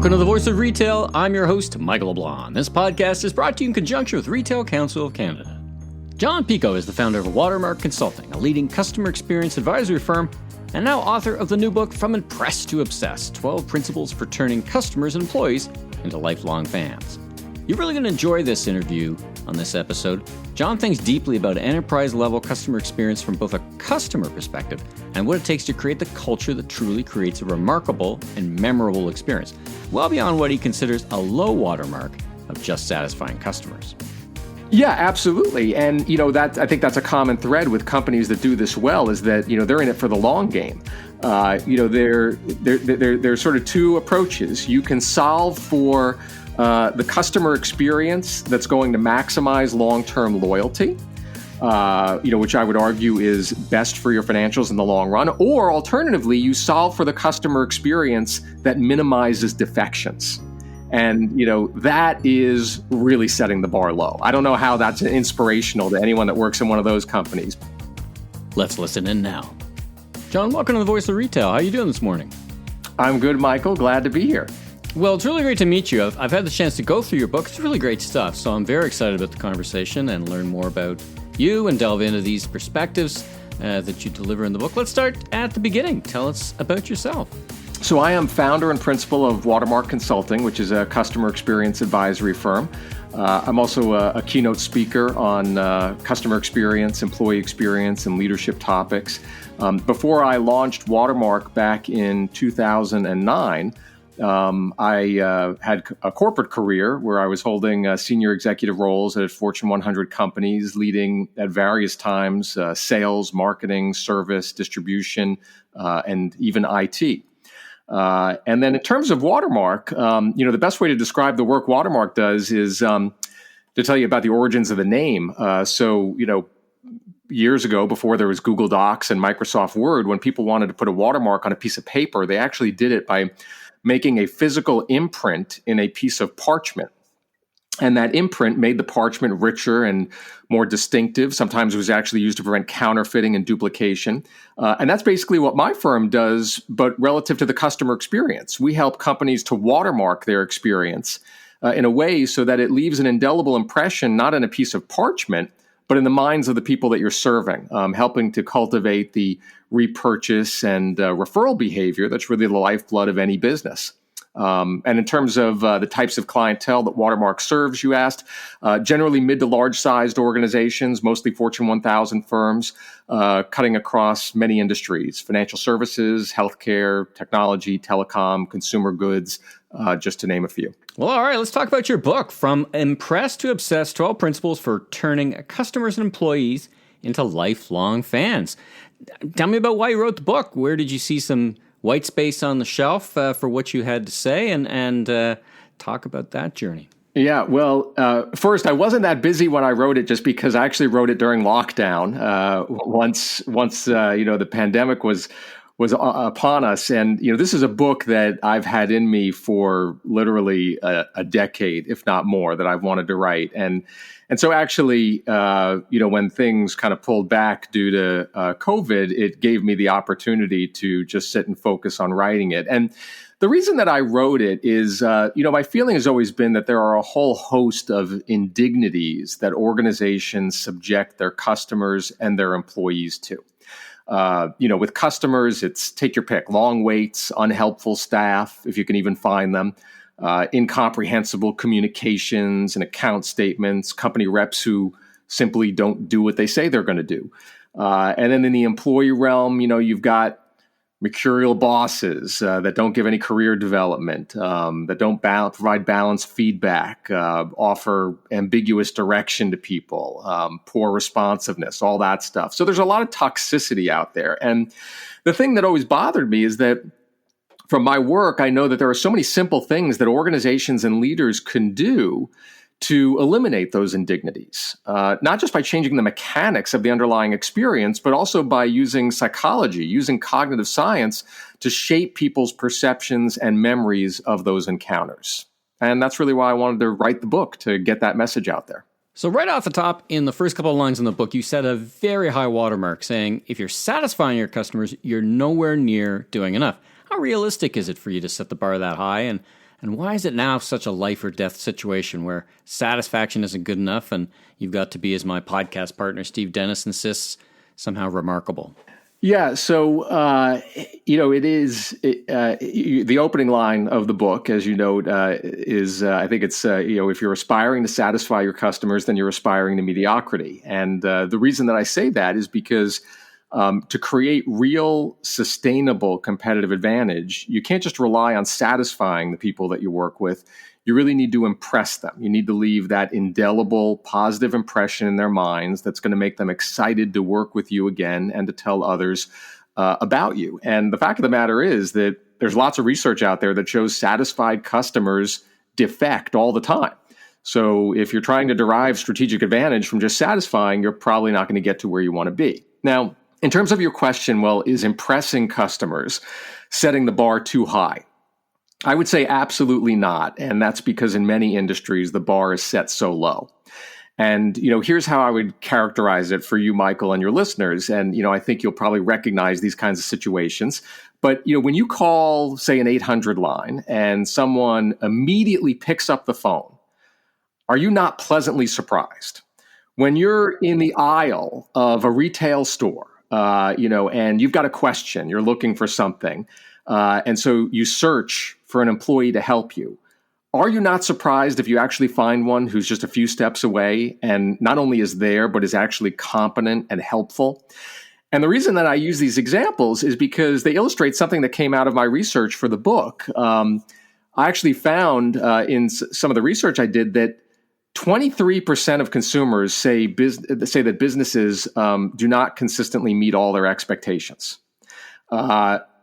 Welcome to The Voice of Retail. I'm your host, Michael LeBlanc. This podcast is brought to you in conjunction with Retail Council of Canada. Jon Picoult is the founder of Watermark Consulting, a leading customer experience advisory firm, and now author of the new book, From Impressed to Obsessed, 12 Principles for Turning Customers and Employees into Lifelong Fans. You're really going to enjoy this interview on this episode. Jon thinks deeply about enterprise-level customer experience from both a customer perspective and what it takes to create the culture that truly creates a remarkable and memorable experience, well beyond what he considers a low watermark of just satisfying customers. Yeah, absolutely. And, that I think that's a common thread with companies that do this well is that, they're in it for the long game. There's sort of two approaches. You can solve for the customer experience that's going to maximize long-term loyalty, which I would argue is best for your financials in the long run. Or alternatively, you solve for the customer experience that minimizes defections. And, that is really setting the bar low. I don't know how that's inspirational to anyone that works in one of those companies. Let's listen in now. Jon, welcome to The Voice of Retail. How are you doing this morning? I'm good, Michael. Glad to be here. Well, it's really great to meet you. I've had the chance to go through your book. It's really great stuff. So I'm very excited about the conversation and learn more about you and delve into these perspectives that you deliver in the book. Let's start at the beginning. Tell us about yourself. So I am founder and principal of Watermark Consulting, which is a customer experience advisory firm. I'm also a keynote speaker on customer experience, employee experience, and leadership topics. Before I launched Watermark back in 2009, I had a corporate career where I was holding senior executive roles at Fortune 100 companies, leading at various times sales, marketing, service, distribution, and even IT. And then in terms of Watermark, the best way to describe the work Watermark does is to tell you about the origins of the name. Years ago, before there was Google Docs and Microsoft Word, when people wanted to put a watermark on a piece of paper, they actually did it by making a physical imprint in a piece of parchment. And that imprint made the parchment richer and more distinctive. Sometimes it was actually used to prevent counterfeiting and duplication. And that's basically what my firm does, but relative to the customer experience. We help companies to watermark their experience in a way so that it leaves an indelible impression, not in a piece of parchment, but in the minds of the people that you're serving, helping to cultivate the repurchase and referral behavior that's really the lifeblood of any business. And in terms of the types of clientele that Watermark serves, you asked, generally mid to large-sized organizations, mostly Fortune 1000 firms, cutting across many industries, financial services, healthcare, technology, telecom, consumer goods, just to name a few. Well, all right, let's talk about your book, From Impressed to Obsessed, 12 Principles for Turning Customers and Employees into Lifelong Fans. Tell me about why you wrote the book. Where did you see some white space on the shelf for what you had to say, and talk about that journey? Yeah, well, first, I wasn't that busy when I wrote it just because I actually wrote it during lockdown. Once the pandemic was upon us. And, this is a book that I've had in me for literally a decade, if not more, that I've wanted to write. And so actually, when things kind of pulled back due to COVID, it gave me the opportunity to just sit and focus on writing it. And the reason that I wrote it is, my feeling has always been that there are a whole host of indignities that organizations subject their customers and their employees to. With customers, it's take your pick, long waits, unhelpful staff, if you can even find them, incomprehensible communications and account statements, company reps who simply don't do what they say they're going to do. And then in the employee realm, you've got mercurial bosses that don't give any career development, that don't provide balanced feedback, offer ambiguous direction to people, poor responsiveness, all that stuff. So there's a lot of toxicity out there. And the thing that always bothered me is that from my work, I know that there are so many simple things that organizations and leaders can do to eliminate those indignities, not just by changing the mechanics of the underlying experience, but also by using psychology, using cognitive science to shape people's perceptions and memories of those encounters. And that's really why I wanted to write the book, to get that message out there. So right off the top, in the first couple of lines in the book, you set a very high watermark saying, if you're satisfying your customers, you're nowhere near doing enough. How realistic is it for you to set the bar that high? And And why is it now such a life or death situation where satisfaction isn't good enough and you've got to be, as my podcast partner Steve Dennis insists, somehow remarkable? Yeah, so it is the opening line of the book, as you note, is I think it's if you're aspiring to satisfy your customers, then you're aspiring to mediocrity. And the reason that I say that is because to create real, sustainable competitive advantage, you can't just rely on satisfying the people that you work with. You really need to impress them. You need to leave that indelible, positive impression in their minds that's going to make them excited to work with you again and to tell others about you. And the fact of the matter is that there's lots of research out there that shows satisfied customers defect all the time. So if you're trying to derive strategic advantage from just satisfying, you're probably not going to get to where you want to be. Now, in terms of your question, well, is impressing customers setting the bar too high? I would say absolutely not. And that's because in many industries, the bar is set so low. And, here's how I would characterize it for you, Michael, and your listeners. And, I think you'll probably recognize these kinds of situations. But, when you call, say, an 800 line and someone immediately picks up the phone, are you not pleasantly surprised? When you're in the aisle of a retail store, and you've got a question, you're looking for something, and so you search for an employee to help you. Are you not surprised if you actually find one who's just a few steps away and not only is there, but is actually competent and helpful? And the reason that I use these examples is because they illustrate something that came out of my research for the book. I actually found in some of the research I did that 23% of consumers say that businesses do not consistently meet all their expectations.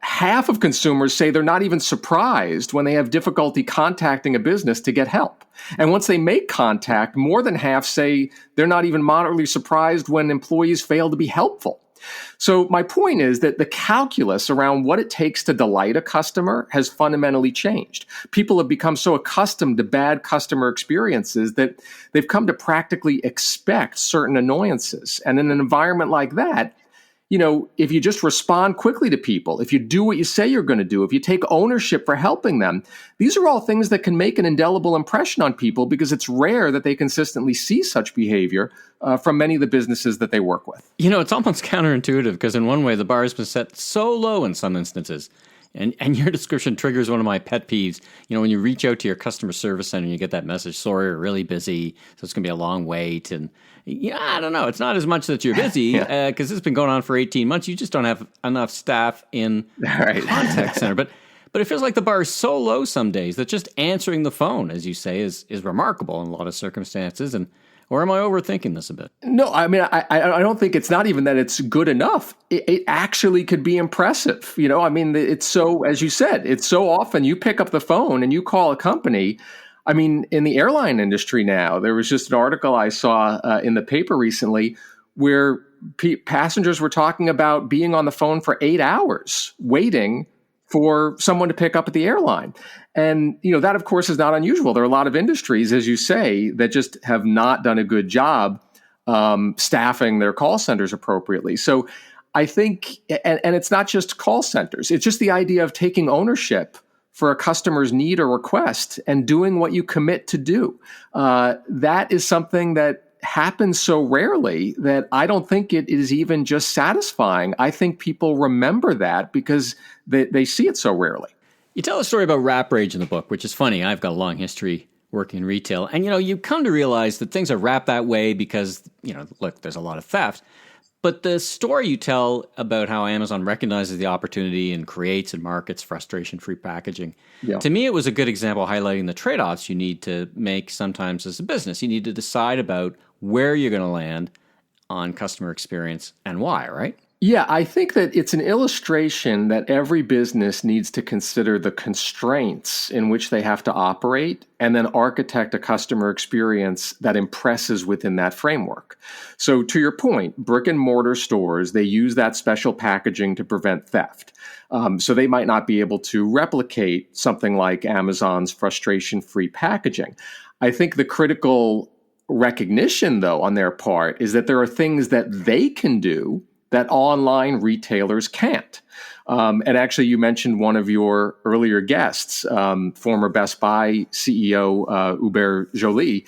Half of consumers say they're not even surprised when they have difficulty contacting a business to get help. And once they make contact, more than half say they're not even moderately surprised when employees fail to be helpful. So my point is that the calculus around what it takes to delight a customer has fundamentally changed. People have become so accustomed to bad customer experiences that they've come to practically expect certain annoyances. And in an environment like that, if you just respond quickly to people, if you do what you say you're going to do, if you take ownership for helping them, these are all things that can make an indelible impression on people because it's rare that they consistently see such behavior from many of the businesses that they work with. It's almost counterintuitive because in one way, the bar has been set so low in some instances. And your description triggers one of my pet peeves. When you reach out to your customer service center and you get that message, sorry, we're really busy, so it's going to be a long wait. And I don't know. It's not as much that you're busy because it's been going on for 18 months. You just don't have enough staff in the contact center. But it feels like the bar is so low some days that just answering the phone, as you say, is remarkable in a lot of circumstances. Or am I overthinking this a bit? No, I mean, I don't think it's not even that it's good enough. It actually could be impressive. It's so, as you said, it's so often you pick up the phone and you call a company. I mean, in the airline industry now, there was just an article I saw in the paper recently where passengers were talking about being on the phone for 8 hours waiting for someone to pick up at the airline. And, that, of course, is not unusual. There are a lot of industries, as you say, that just have not done a good job staffing their call centers appropriately. So I think, and it's not just call centers, it's just the idea of taking ownership for a customer's need or request and doing what you commit to do. That is something that happens so rarely that I don't think it is even just satisfying. I think people remember that because they see it so rarely. You tell a story about rap rage in the book, which is funny. I've got a long history working in retail. And, you come to realize that things are wrapped that way because, look, there's a lot of theft. But the story you tell about how Amazon recognizes the opportunity and creates and markets frustration-free packaging, to me, it was a good example highlighting the trade-offs you need to make sometimes as a business. You need to decide about where you're going to land on customer experience and why, right? Yeah, I think that it's an illustration that every business needs to consider the constraints in which they have to operate and then architect a customer experience that impresses within that framework. So to your point, brick and mortar stores, they use that special packaging to prevent theft. So they might not be able to replicate something like Amazon's frustration-free packaging. I think the critical recognition, though, on their part is that there are things that they can do that online retailers can't. And actually, you mentioned one of your earlier guests, former Best Buy CEO Hubert Joly.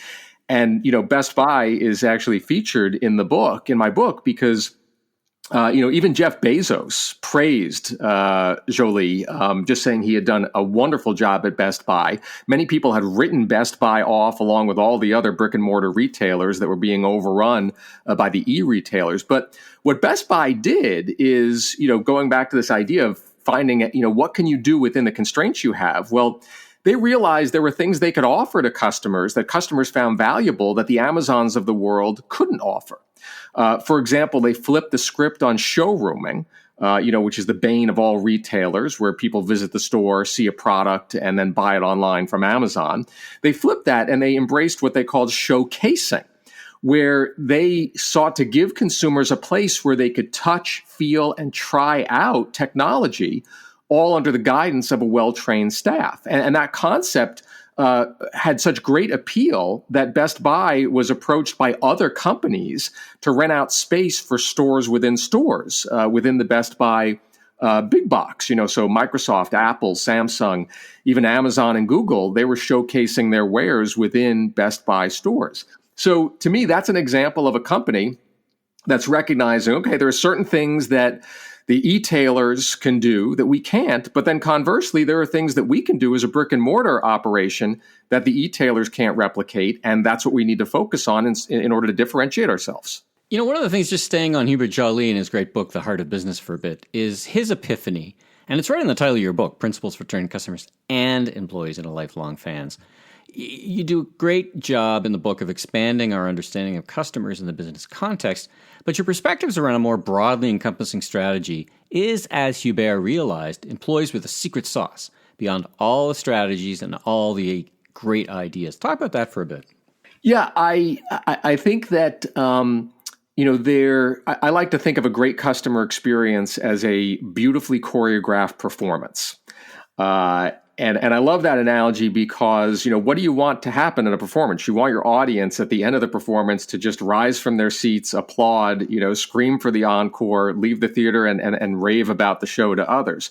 And, Best Buy is actually featured in my book, because even Jeff Bezos praised Joly, just saying he had done a wonderful job at Best Buy. Many people had written Best Buy off along with all the other brick and mortar retailers that were being overrun by the e-retailers. But what Best Buy did is, going back to this idea of finding, what can you do within the constraints you have? Well, they realized there were things they could offer to customers that customers found valuable that the Amazons of the world couldn't offer. For example, they flipped the script on showrooming, which is the bane of all retailers, where people visit the store, see a product, and then buy it online from Amazon. They flipped that and they embraced what they called showcasing, where they sought to give consumers a place where they could touch, feel, and try out technology, all under the guidance of a well-trained staff. And that concept had such great appeal that Best Buy was approached by other companies to rent out space for stores within the Best Buy big box. So Microsoft, Apple, Samsung, even Amazon and Google, they were showcasing their wares within Best Buy stores. So to me, that's an example of a company that's recognizing, okay, there are certain things that the e-tailers can do that we can't, but then conversely, there are things that we can do as a brick and mortar operation that the e-tailers can't replicate, and that's what we need to focus on in order to differentiate ourselves. One of the things, just staying on Hubert Joly and his great book, The Heart of Business, for a bit, is his epiphany, and it's right in the title of your book, Principles for Turning Customers and Employees into Lifelong Fans. You do a great job in the book of expanding our understanding of customers in the business context, but your perspectives around a more broadly encompassing strategy is, as Hubert realized, employees with a secret sauce beyond all the strategies and all the great ideas. Talk about that for a bit. Yeah, I think that I like to think of a great customer experience as a beautifully choreographed performance. And I love that analogy because, what do you want to happen in a performance? You want your audience at the end of the performance to just rise from their seats, applaud, scream for the encore, leave the theater and rave about the show to others.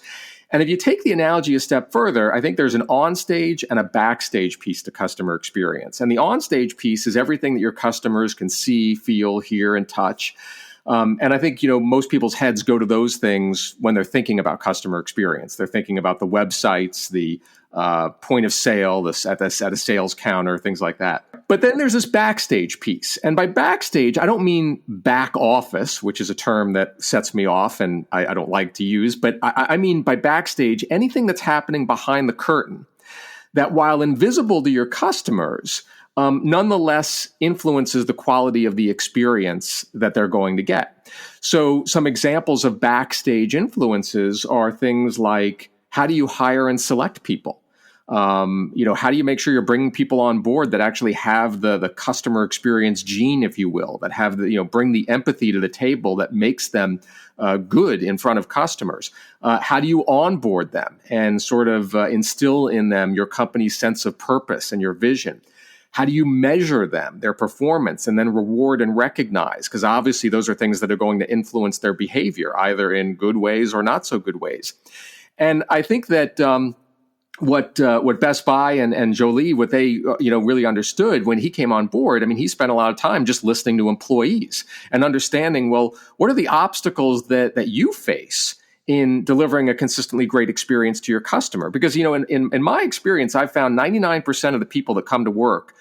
And if you take the analogy a step further, I think there's an onstage and a backstage piece to customer experience. And the onstage piece is everything that your customers can see, feel, hear, and touch. And I think, most people's heads go to those things when they're thinking about customer experience. They're thinking about the websites, the point of sale, at a sales counter, things like that. But then there's this backstage piece. And by backstage, I don't mean back office, which is a term that sets me off and I don't like to use. But I mean by backstage, anything that's happening behind the curtain that, while invisible to your customers, nonetheless influences the quality of the experience that they're going to get. So some examples of backstage influences are things like, how do you hire and select people? How do you make sure you're bringing people on board that actually have the customer experience gene, if you will, that have bring the empathy to the table that makes them good in front of customers? How do you onboard them and sort of instill in them your company's sense of purpose and your vision? How do you measure them, their performance, and then reward and recognize? Because obviously those are things that are going to influence their behavior, either in good ways or not so good ways. And I think that what Best Buy and Joly, what they really understood when he came on board, he spent a lot of time just listening to employees and understanding, well, what are the obstacles that you face in delivering a consistently great experience to your customer? Because, in my experience, I've found 99% of the people that come to work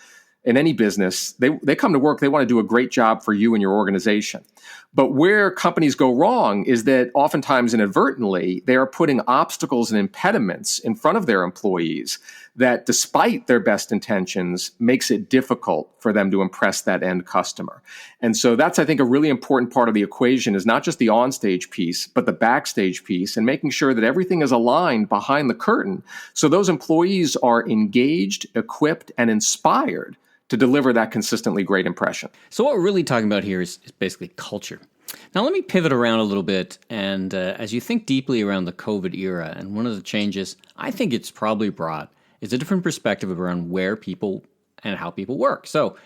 in any business, they come to work, they want to do a great job for you and your organization. But where companies go wrong is that oftentimes inadvertently, they are putting obstacles and impediments in front of their employees that, despite their best intentions, makes it difficult for them to impress that end customer. And so that's, I think, a really important part of the equation, is not just the onstage piece, but the backstage piece, and making sure that everything is aligned behind the curtain so those employees are engaged, equipped, and inspired to deliver that consistently great impression. So what we're really talking about here is basically culture. Now, let me pivot around a little bit. And as you think deeply around the COVID era, and one of the changes I think it's probably brought is a different perspective around where people and how people work. So,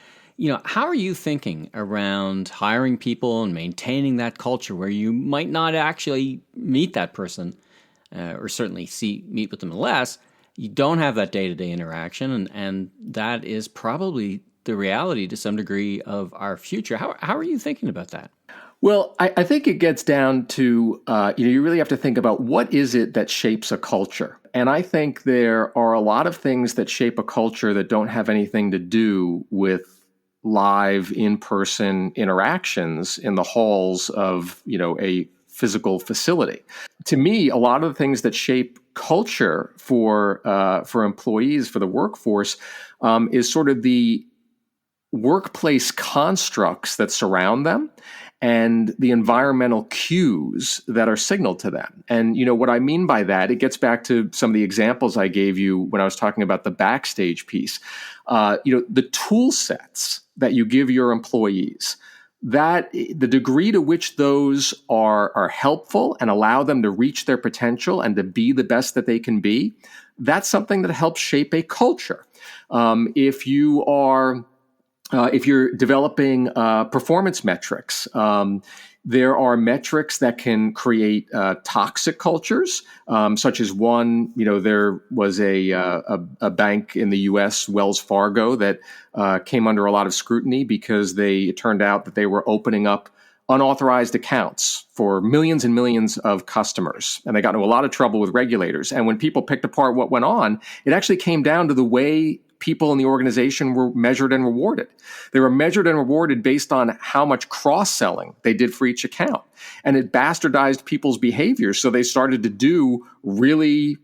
how are you thinking around hiring people and maintaining that culture where you might not actually meet that person or certainly meet with them less, you don't have that day-to-day interaction, and that is probably the reality to some degree of our future. How are you thinking about that? Well, I think it gets down to, you really have to think about what is it that shapes a culture. And I think there are a lot of things that shape a culture that don't have anything to do with live in-person interactions in the halls of, a physical facility. To me, a lot of the things that shape culture for employees, for the workforce, is sort of the workplace constructs that surround them and the environmental cues that are signaled to them. And what I mean by that, it gets back to some of the examples I gave you when I was talking about the backstage piece. The tool sets that you give your employees, that the degree to which those are helpful and allow them to reach their potential and to be the best that they can be, that's something that helps shape a culture. If you're developing performance metrics, there are metrics that can create toxic cultures, such as one. There was a bank in the U.S., Wells Fargo, that came under a lot of scrutiny because it turned out that they were opening up unauthorized accounts for millions and millions of customers. And they got into a lot of trouble with regulators. And when people picked apart what went on, it actually came down to the way people in the organization were measured and rewarded. They were measured and rewarded based on how much cross-selling they did for each account. And it bastardized people's behaviors. So they started to do really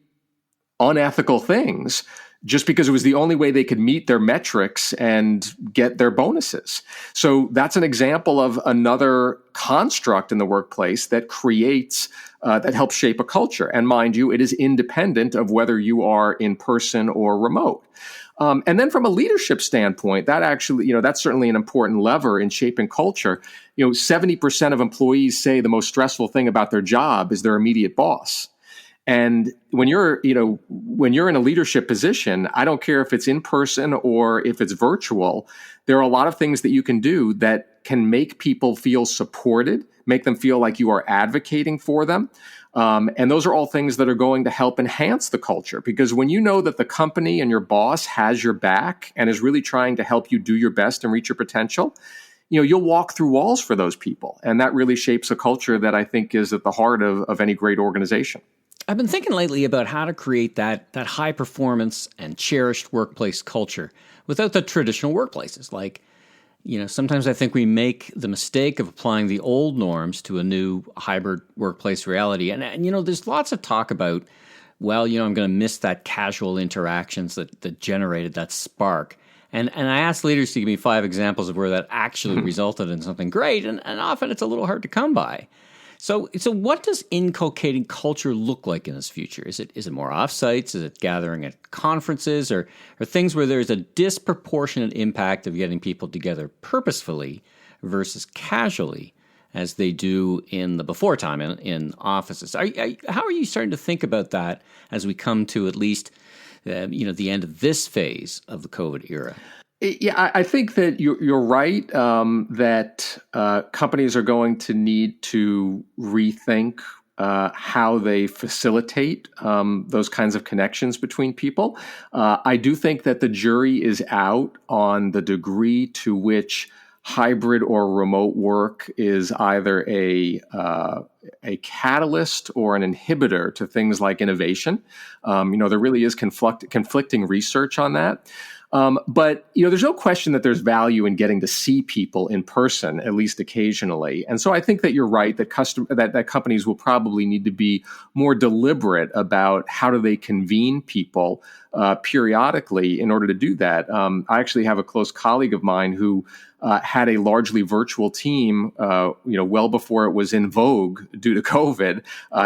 unethical things just because it was the only way they could meet their metrics and get their bonuses. So that's an example of another construct in the workplace that creates, that helps shape a culture. And mind you, it is independent of whether you are in person or remote. And then from a leadership standpoint, that actually, that's certainly an important lever in shaping culture. 70% of employees say the most stressful thing about their job is their immediate boss. And when you're in a leadership position, I don't care if it's in person or if it's virtual, there are a lot of things that you can do that can make people feel supported, make them feel like you are advocating for them. And those are all things that are going to help enhance the culture, because when you know that the company and your boss has your back and is really trying to help you do your best and reach your potential, you'll walk through walls for those people. And that really shapes a culture that I think is at the heart of any great organization. I've been thinking lately about how to create that high performance and cherished workplace culture without the traditional workplaces. Like, sometimes I think we make the mistake of applying the old norms to a new hybrid workplace reality. And there's lots of talk about, I'm going to miss that casual interactions that generated that spark. And I asked leaders to give me 5 examples of where that actually resulted in something great. And often it's a little hard to come by. So what does inculcating culture look like in this future? Is it more offsites? Is it gathering at conferences or things where there's a disproportionate impact of getting people together purposefully versus casually, as they do in the before time in offices? How are you starting to think about that as we come to at least the end of this phase of the COVID era? Yeah, I think that you're right that companies are going to need to rethink how they facilitate those kinds of connections between people. I do think that the jury is out on the degree to which hybrid or remote work is either a catalyst or an inhibitor to things like innovation. There really is conflicting research on that. But there's no question that there's value in getting to see people in person, at least occasionally. And so I think that you're right that that companies will probably need to be more deliberate about how do they convene people periodically in order to do that. I actually have a close colleague of mine who had a largely virtual team, well before it was in vogue due to COVID.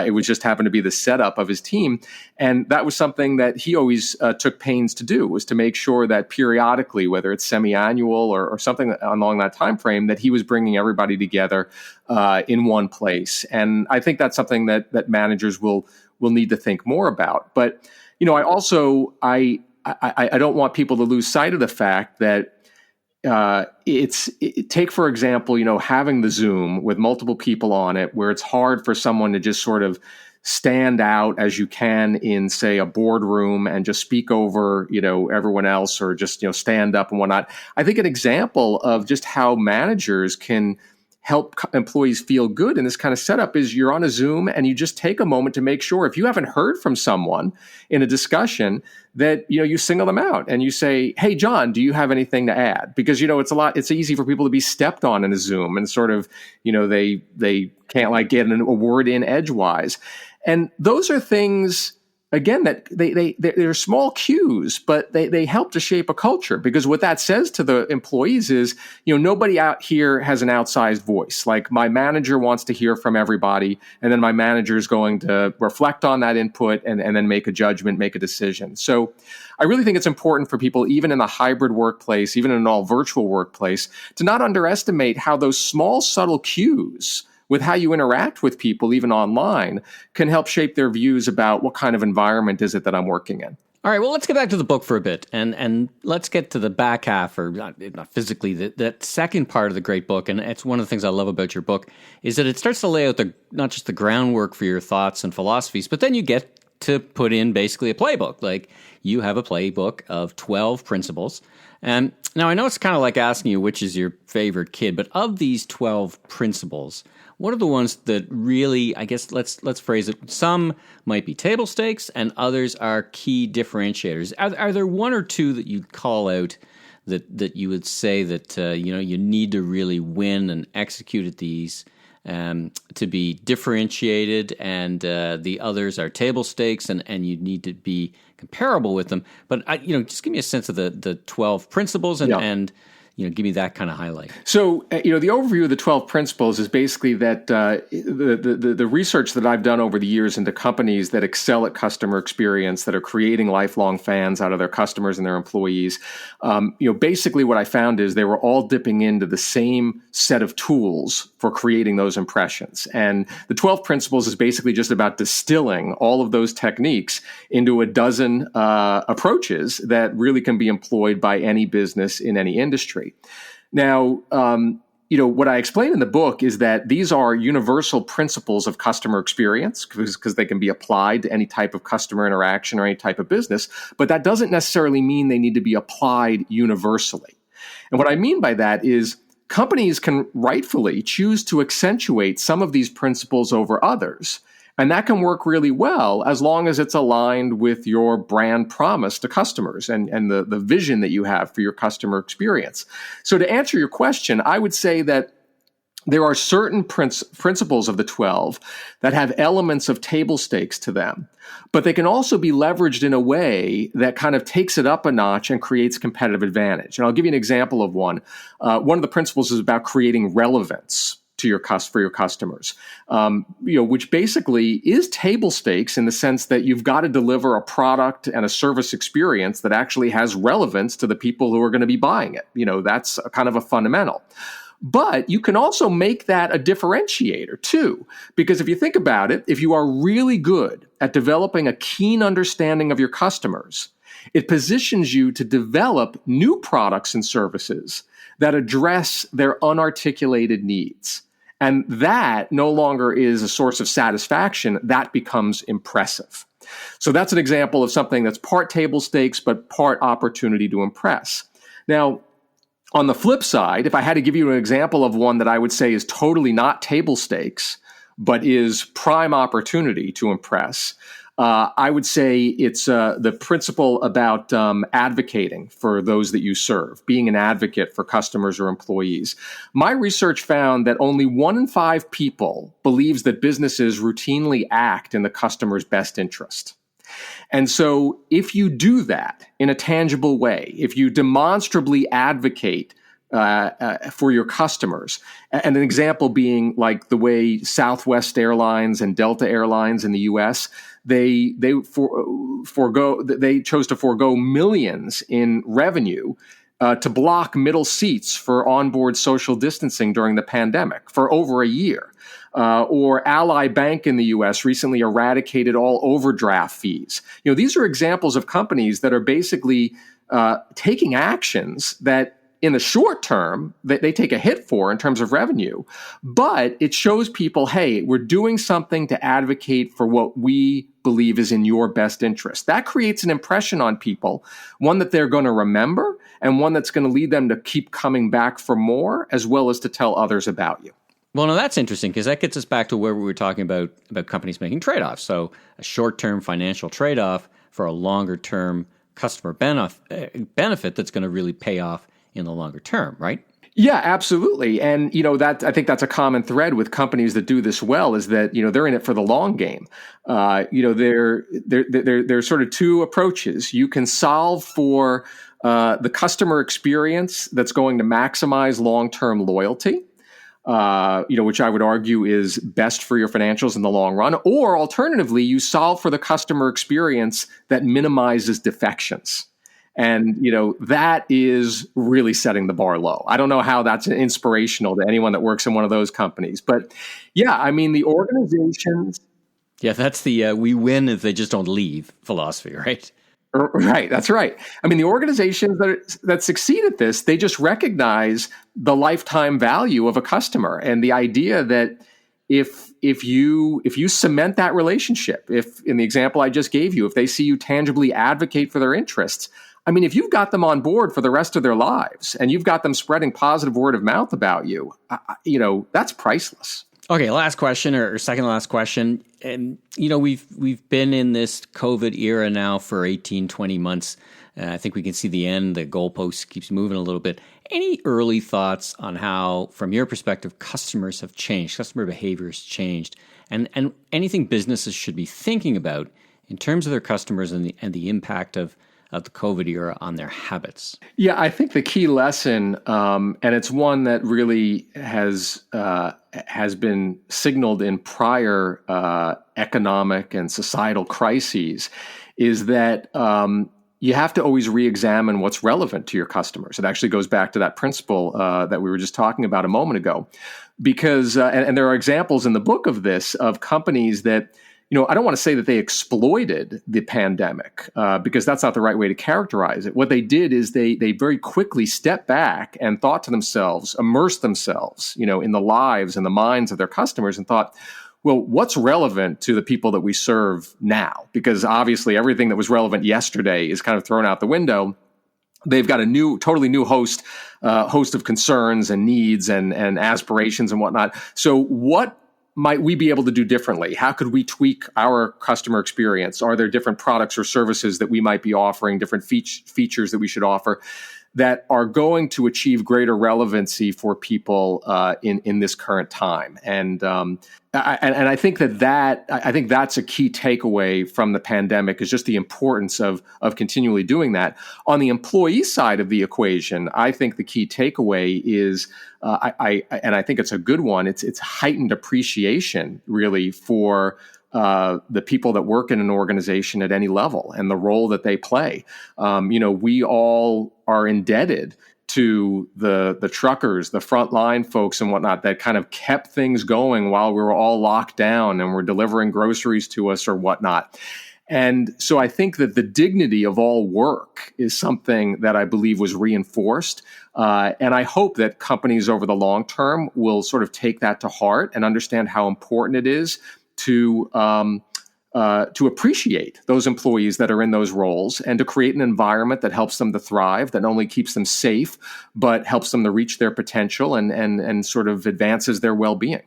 It was just happened to be the setup of his team. And that was something that he always took pains to do, was to make sure that periodically, whether it's semi-annual or something along that time frame, that he was bringing everybody together in one place. And I think that's something that managers will need to think more about. But, I also, I don't want people to lose sight of the fact that take, for example, having the Zoom with multiple people on it, where it's hard for someone to just sort of stand out as you can in, say, a boardroom and just speak over, everyone else, or just, stand up and whatnot. I think an example of just how managers can help employees feel good in this kind of setup is you're on a Zoom and you just take a moment to make sure, if you haven't heard from someone in a discussion, that you single them out and you say, "Hey, John, do you have anything to add?" Because it's easy for people to be stepped on in a Zoom and sort of they can't get a word in edgewise, and those are things. Again, that they're small cues, but they help to shape a culture, because what that says to the employees is, nobody out here has an outsized voice. Like, my manager wants to hear from everybody, and then my manager is going to reflect on that input and then make a judgment, make a decision. So I really think it's important for people, even in a hybrid workplace, even in an all virtual workplace, to not underestimate how those small, subtle cues with how you interact with people, even online, can help shape their views about what kind of environment is it that I'm working in. All right, well, let's get back to the book for a bit, and let's get to the back half, or not physically, that second part of the great book. And it's one of the things I love about your book, is that it starts to lay out not just the groundwork for your thoughts and philosophies, but then you get to put in basically a playbook. Like, you have a playbook of 12 principles. And now I know it's kind of like asking you which is your favorite kid, but of these 12 principles, what are the ones that really, I guess, let's phrase it, some might be table stakes and others are key differentiators? Are there one or two that you'd call out that you would say that you need to really win and execute at these to be differentiated, and the others are table stakes and you need to be comparable with them? But just give me a sense of the 12 principles and give me that kind of highlight. So, the overview of the 12 principles is basically that the research that I've done over the years into companies that excel at customer experience, that are creating lifelong fans out of their customers and their employees, basically what I found is they were all dipping into the same set of tools for creating those impressions. And the 12 principles is basically just about distilling all of those techniques into a dozen approaches that really can be employed by any business in any industry. Now, what I explain in the book is that these are universal principles of customer experience, because they can be applied to any type of customer interaction or any type of business, but that doesn't necessarily mean they need to be applied universally. And what I mean by that is companies can rightfully choose to accentuate some of these principles over others. And that can work really well as long as it's aligned with your brand promise to customers and the vision that you have for your customer experience. So to answer your question, I would say that there are certain principles of the 12 that have elements of table stakes to them, but they can also be leveraged in a way that kind of takes it up a notch and creates competitive advantage. And I'll give you an example of one. One of the principles is about creating relevance to for your customers, which basically is table stakes in the sense that you've got to deliver a product and a service experience that actually has relevance to the people who are going to be buying it. That's kind of a fundamental. But you can also make that a differentiator too, because if you think about it, if you are really good at developing a keen understanding of your customers, it positions you to develop new products and services that address their unarticulated needs. And that no longer is a source of satisfaction. That becomes impressive. So that's an example of something that's part table stakes, but part opportunity to impress. Now, on the flip side, if I had to give you an example of one that I would say is totally not table stakes, but is prime opportunity to impress, I would say it's the principle about advocating for those that you serve, being an advocate for customers or employees. My research found that only 1 in 5 people believes that businesses routinely act in the customer's best interest. And so if you do that in a tangible way, if you demonstrably advocate for your customers, and an example being like the way Southwest Airlines and Delta Airlines in the U.S., they chose to forego millions in revenue to block middle seats for onboard social distancing during the pandemic for over a year. Or Ally Bank in the U.S. recently eradicated all overdraft fees. These are examples of companies that are basically taking actions that in the short term, they take a hit for in terms of revenue. But it shows people, hey, we're doing something to advocate for what we believe is in your best interest. That creates an impression on people, one that they're going to remember and one that's going to lead them to keep coming back for more, as well as to tell others about you. Well, no, that's interesting because that gets us back to where we were talking about companies making trade-offs. So a short-term financial trade-off for a longer-term customer benefit that's going to really pay off in the longer term, right? Yeah, absolutely. And, that I think that's a common thread with companies that do this well is that, they're in it for the long game. There's sort of two approaches. You can solve for the customer experience that's going to maximize long-term loyalty, which I would argue is best for your financials in the long run. Or alternatively, you solve for the customer experience that minimizes defections. And, that is really setting the bar low. I don't know how that's inspirational to anyone that works in one of those companies. But yeah, I mean, the organizations. Yeah, that's the we win if they just don't leave philosophy, right? Right. That's right. I mean, the organizations that succeed at this, they just recognize the lifetime value of a customer and the idea that if you cement that relationship, if in the example I just gave you, if they see you tangibly advocate for their interests, I mean, if you've got them on board for the rest of their lives and you've got them spreading positive word of mouth about you, that's priceless. Okay, last question or second to last question. And, we've been in this COVID era now for 18, 20 months. I think we can see the end. The goalpost keeps moving a little bit. Any early thoughts on how, from your perspective, customers have changed, customer behavior has changed, and anything businesses should be thinking about in terms of their customers and the impact of the COVID era on their habits? Yeah, I think the key lesson, and it's one that really has been signaled in prior economic and societal crises, is that you have to always re-examine what's relevant to your customers. It actually goes back to that principle that we were just talking about a moment ago, because and there are examples in the book of this, of companies that, I don't want to say that they exploited the pandemic because that's not the right way to characterize it. What they did is they very quickly stepped back and thought to themselves, immersed themselves, in the lives and the minds of their customers and thought, well, what's relevant to the people that we serve now? Because obviously everything that was relevant yesterday is kind of thrown out the window. They've got a totally new host of concerns and needs and aspirations and whatnot. So what might we be able to do differently? How could we tweak our customer experience? Are there different products or services that we might be offering, different features that we should offer that are going to achieve greater relevancy for people in this current time? And I think that's a key takeaway from the pandemic, is just the importance of continually doing that. On the employee side of the equation, I think the key takeaway is, and I think it's a good one, it's heightened appreciation really for the people that work in an organization at any level and the role that they play. We all are indebted to the truckers, the frontline folks and whatnot that kind of kept things going while we were all locked down and were delivering groceries to us or whatnot. And so I think that the dignity of all work is something that I believe was reinforced. And I hope that companies over the long term will sort of take that to heart and understand how important it is to appreciate those employees that are in those roles and to create an environment that helps them to thrive, that not only keeps them safe, but helps them to reach their potential and sort of advances their well-being.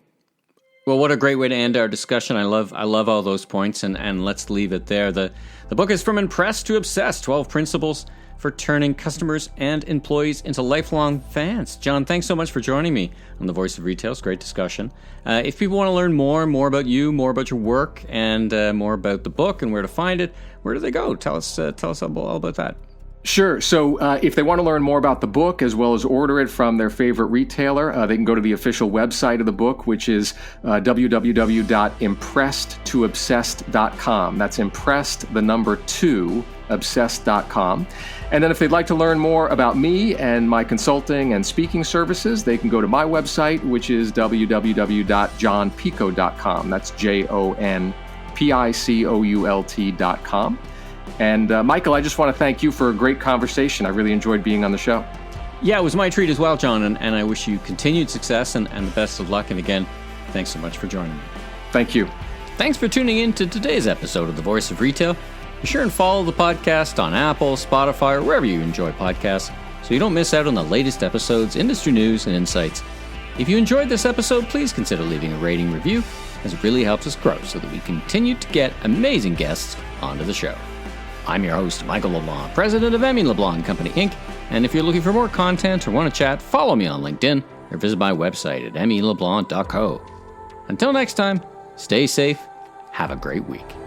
Well, what a great way to end our discussion. I love all those points, and let's leave it there. The book is From Impressed to Obsessed, 12 Principles for Turning Customers and Employees into Lifelong Fans. Jon, thanks so much for joining me on The Voice of Retail. It's great discussion. If people want to learn more about you, more about your work, and more about the book and where to find it, where do they go? Tell us all about that. Sure. So if they want to learn more about the book as well as order it from their favorite retailer, they can go to the official website of the book, which is www.impressedtoobsessed.com. That's impressed, the number 2, obsessed.com. And then if they'd like to learn more about me and my consulting and speaking services, they can go to my website, which is www.jonpicoult.com. That's JONPICOULT.com. And Michael, I just want to thank you for a great conversation. I really enjoyed being on the show. Yeah, it was my treat as well, John, and I wish you continued success and the best of luck. And again, thanks so much for joining me. Thank you. Thanks for tuning in to today's episode of The Voice of Retail. Be sure and follow the podcast on Apple, Spotify, or wherever you enjoy podcasts so you don't miss out on the latest episodes, industry news, and insights. If you enjoyed this episode, please consider leaving a rating review, as it really helps us grow so that we continue to get amazing guests onto the show. I'm your host, Michael LeBlanc, president of LeBlanc Company, Inc., and if you're looking for more content or want to chat, follow me on LinkedIn or visit my website at meleblanc.co. Until next time, stay safe, have a great week.